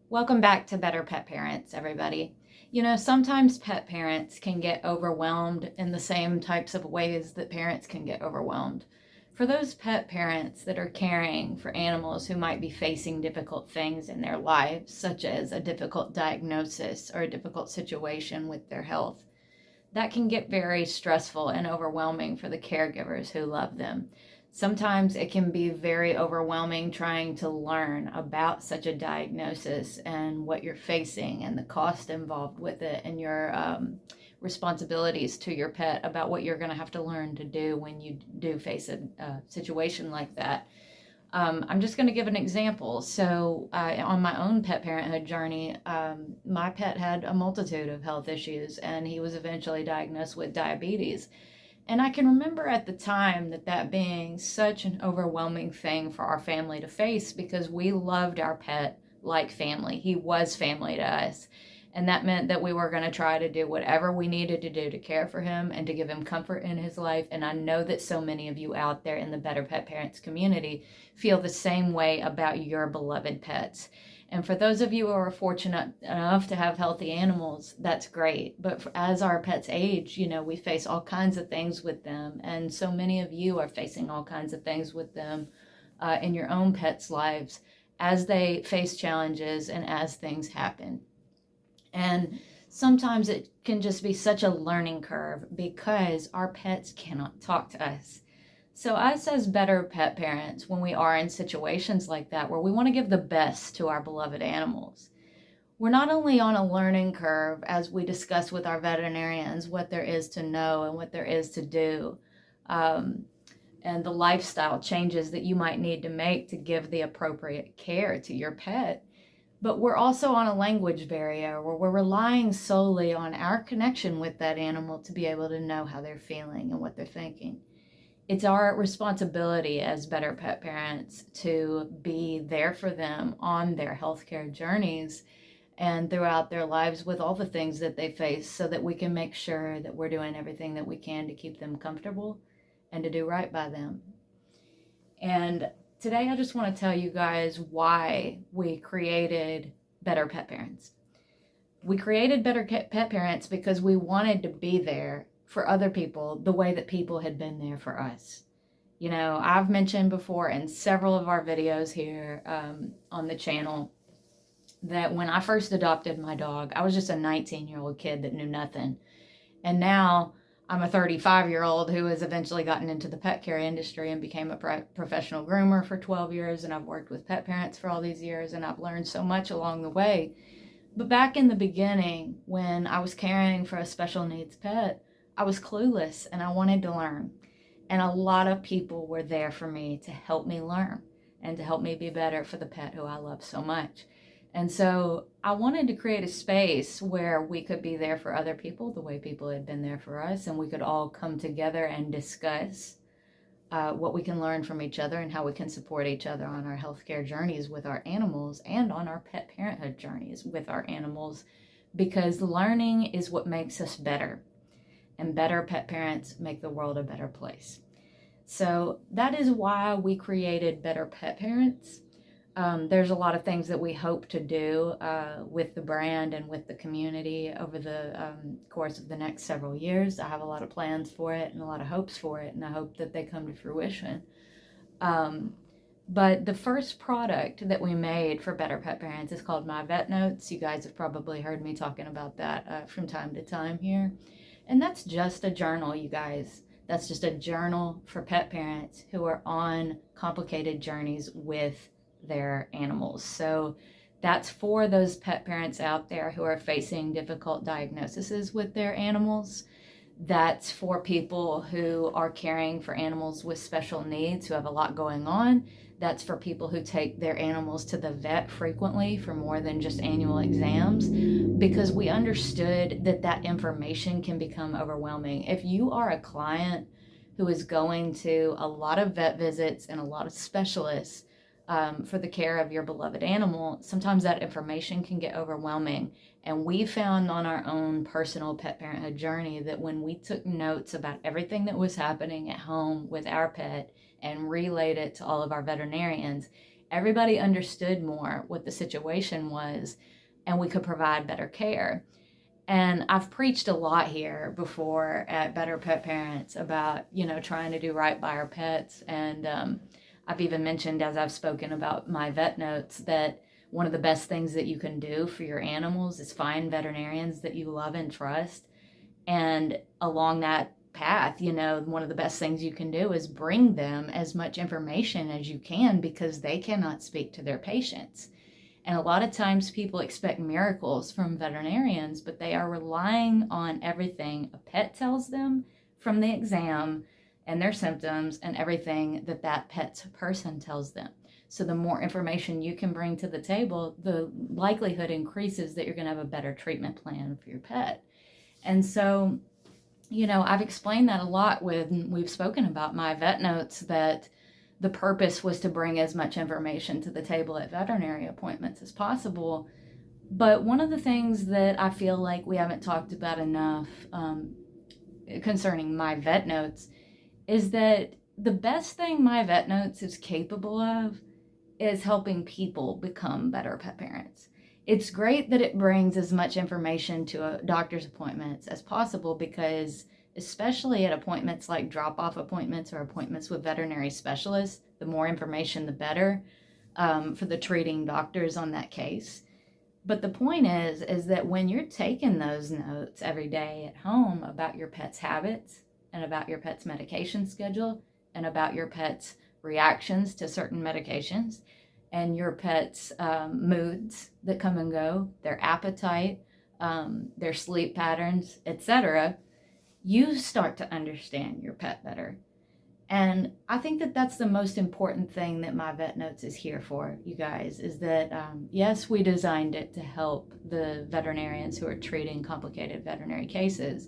Welcome back to Better Pet Parents, everybody. Sometimes pet parents can get overwhelmed in the same types of ways that parents can get overwhelmed. For those pet parents that are caring for animals who might be facing difficult things in their lives, such as a difficult diagnosis or a difficult situation with their health, that can get very stressful and overwhelming for the caregivers who love them. Sometimes it can be very overwhelming trying to learn about such a diagnosis and what you're facing and the cost involved with it and your responsibilities to your pet about what you're going to have to learn to do when you do face a situation like that. I'm just going to give an example. So, on my own pet parenthood journey, my pet had a multitude of health issues, and he was eventually diagnosed with diabetes. And I can remember at the time that being such an overwhelming thing for our family to face because we loved our pet like family. He was family to us. And that meant that we were going to try to do whatever we needed to do to care for him and to give him comfort in his life. And I know that so many of you out there in the Better Pet Parents community feel the same way about your beloved pets. And for those of you who are fortunate enough to have healthy animals, that's great. But as our pets age, we face all kinds of things with them. And so many of you are facing all kinds of things with them in your own pets' lives as they face challenges and as things happen. And sometimes it can just be such a learning curve because our pets cannot talk to us. So, us as better pet parents, when we are in situations like that where we want to give the best to our beloved animals, we're not only on a learning curve as we discuss with our veterinarians what there is to know and what there is to do, um, and the lifestyle changes that you might need to make to give the appropriate care to your pet. But we're also on a language barrier where we're relying solely on our connection with that animal to be able to know how they're feeling and what they're thinking. It's our responsibility as better pet parents to be there for them on their healthcare journeys and throughout their lives with all the things that they face so that we can make sure that we're doing everything that we can to keep them comfortable and to do right by them. And today I just want to tell you guys why we created Better Pet Parents. We created Better Pet Parents because we wanted to be there for other people the way that people had been there for us. I've mentioned before in several of our videos here on the channel that when I first adopted my dog, I was just a 19-year-old kid that knew nothing. And now I'm a 35-year-old who has eventually gotten into the pet care industry and became a professional groomer for 12 years. And I've worked with pet parents for all these years, and I've learned so much along the way. But back in the beginning, when I was caring for a special needs pet, I was clueless and I wanted to learn. And a lot of people were there for me to help me learn and to help me be better for the pet who I love so much. And so I wanted to create a space where we could be there for other people the way people had been there for us, and we could all come together and discuss what we can learn from each other and how we can support each other on our healthcare journeys with our animals and on our pet parenthood journeys with our animals, because learning is what makes us better, and better pet parents make the world a better place. So that is why we created Better Pet Parents. There's a lot of things that we hope to do with the brand and with the community over the course of the next several years. I have a lot of plans for it and a lot of hopes for it, and I hope that they come to fruition. But the first product that we made for Better Pet Parents is called My Vet Notes. You guys have probably heard me talking about that from time to time here. And that's just a journal, you guys. That's just a journal for pet parents who are on complicated journeys with their animals. So that's for those pet parents out there who are facing difficult diagnoses with their animals. That's for people who are caring for animals with special needs, who have a lot going on. That's for people who take their animals to the vet frequently for more than just annual exams, because we understood that information can become overwhelming. If you are a client who is going to a lot of vet visits and a lot of specialists for the care of your beloved animal, sometimes that information can get overwhelming. And we found on our own personal pet parenthood journey that when we took notes about everything that was happening at home with our pet and relayed it to all of our veterinarians, everybody understood more what the situation was, and we could provide better care. And I've preached a lot here before at Better Pet Parents about, trying to do right by our pets. And I've even mentioned, as I've spoken about my vet notes, that one of the best things that you can do for your animals is find veterinarians that you love and trust. And along that path, one of the best things you can do is bring them as much information as you can, because they cannot speak to their patients. And a lot of times people expect miracles from veterinarians, but they are relying on everything a pet tells them from the exam and their symptoms and everything that that pet's person tells them. So the more information you can bring to the table, the likelihood increases that you're going to have a better treatment plan for your pet. And so, I've explained that a lot when we've spoken about my vet notes, that the purpose was to bring as much information to the table at veterinary appointments as possible. But one of the things that I feel like we haven't talked about enough concerning my vet notes is that the best thing my vet notes is capable of is helping people become better pet parents. It's great that it brings as much information to a doctor's appointments as possible, because especially at appointments like drop-off appointments or appointments with veterinary specialists, the more information, the better for the treating doctors on that case. But the point is that when you're taking those notes every day at home about your pet's habits and about your pet's medication schedule and about your pet's reactions to certain medications and your pet's moods that come and go, their appetite, their sleep patterns, etc., you start to understand your pet better. And I think that that's the most important thing that my vet notes is here for, you guys, is that, yes, we designed it to help the veterinarians who are treating complicated veterinary cases,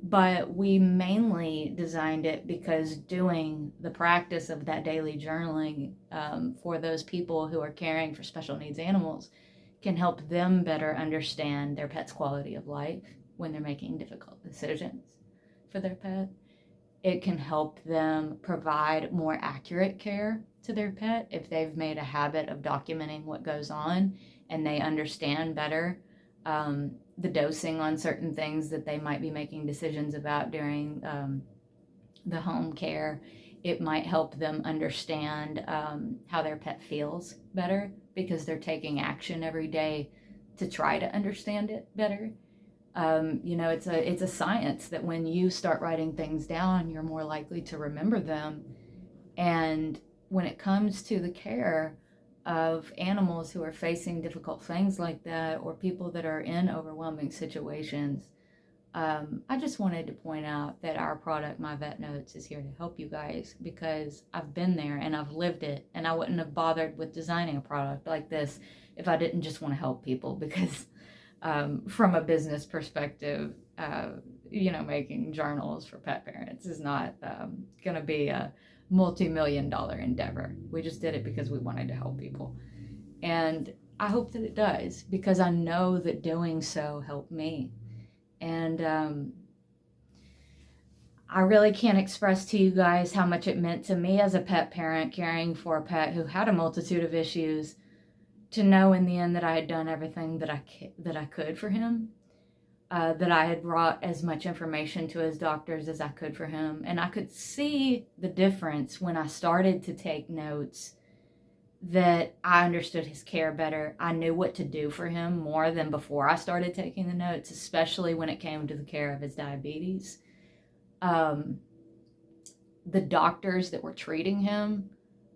but we mainly designed it because doing the practice of that daily journaling for those people who are caring for special needs animals can help them better understand their pet's quality of life when they're making difficult decisions for their pet. It can help them provide more accurate care to their pet if they've made a habit of documenting what goes on and they understand better the dosing on certain things that they might be making decisions about during the home care. It might help them understand how their pet feels better, because they're taking action every day to try to understand it better. It's a science that when you start writing things down, you're more likely to remember them. And when it comes to the care of animals who are facing difficult things like that, or people that are in overwhelming situations, I just wanted to point out that our product, My Vet Notes, is here to help you guys, because I've been there and I've lived it, and I wouldn't have bothered with designing a product like this if I didn't just want to help people, because from a business perspective, making journals for pet parents is not going to be a multi-million-dollar endeavor. We just did it because we wanted to help people. And I hope that it does, because I know that doing so helped me. And I really can't express to you guys how much it meant to me as a pet parent caring for a pet who had a multitude of issues, to know in the end that I had done everything that I could for him, that I had brought as much information to his doctors as I could for him. And I could see the difference when I started to take notes, that I understood his care better. I knew what to do for him more than before I started taking the notes, especially when it came to the care of his diabetes. The doctors that were treating him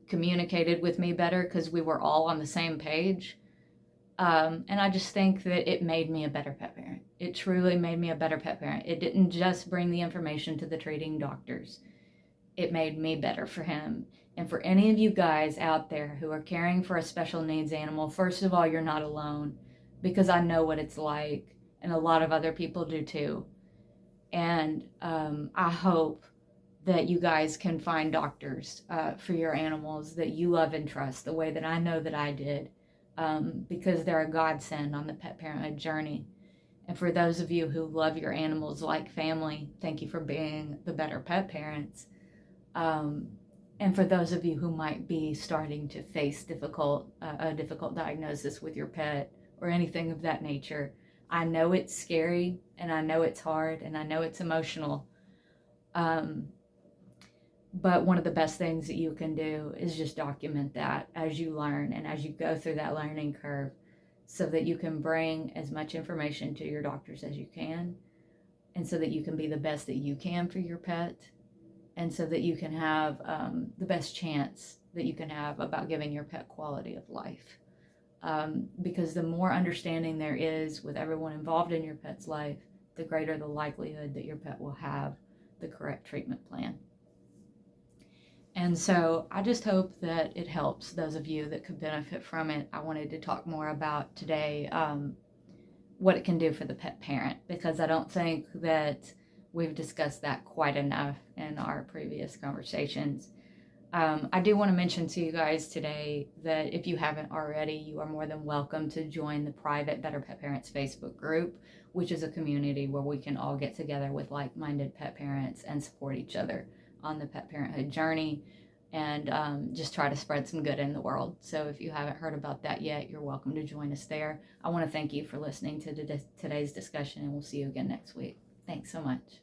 communicated with me better because we were all on the same page. And I just think that it made me a better pet parent. It truly made me a better pet parent. It didn't just bring the information to the treating doctors. It made me better for him. And for any of you guys out there who are caring for a special needs animal, first of all, you're not alone, because I know what it's like, and a lot of other people do too. And I hope that you guys can find doctors for your animals that you love and trust the way that I know that I did, because they're a godsend on the pet parenthood journey. And for those of you who love your animals like family, thank you for being the better pet parents. And for those of you who might be starting to face a difficult diagnosis with your pet or anything of that nature, I know it's scary, and I know it's hard, and I know it's emotional. But one of the best things that you can do is just document that as you learn and as you go through that learning curve, so that you can bring as much information to your doctors as you can, and so that you can be the best that you can for your pet, and so that you can have the best chance that you can have about giving your pet quality of life. Because the more understanding there is with everyone involved in your pet's life, the greater the likelihood that your pet will have the correct treatment plan. And so I just hope that it helps those of you that could benefit from it. I wanted to talk more about today what it can do for the pet parent, because I don't think that we've discussed that quite enough in our previous conversations. I do want to mention to you guys today that if you haven't already, you are more than welcome to join the private Better Pet Parents Facebook group, which is a community where we can all get together with like-minded pet parents and support each other on the pet parenthood journey, and just try to spread some good in the world. So if you haven't heard about that yet, you're welcome to join us there. I want to thank you for listening to today's discussion, and we'll see you again next week. Thanks so much.